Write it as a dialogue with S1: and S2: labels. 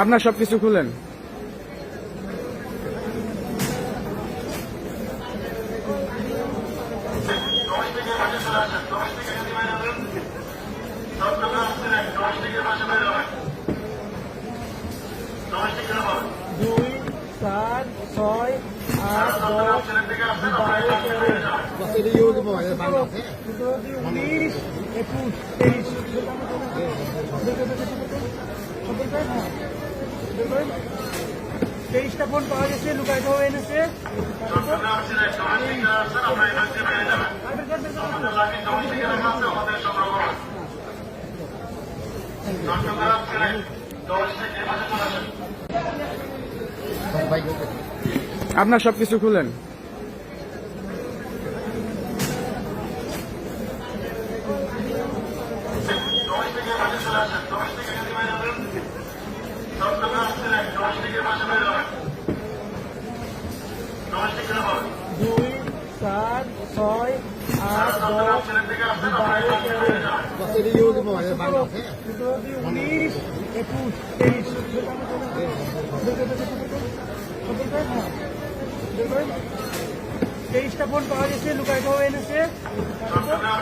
S1: আপনার সবকিছু খুলেন।
S2: দুই, চার, ছয়, আট, দশ, 12, 13, 19, 21, 23। 23টা ফোন পাওয়া গেছে, লুকায়িত হয়ে এনেছে।
S1: আপনার সবকিছু খুলেন।
S2: দুই, চার, ছয়, আট, দশ, 12, 13, 19, 21, 23। 23টা ফোন পাওয়া গেছে, লুকায়িত হয়ে এনেছে।
S3: চট্টগ্রাম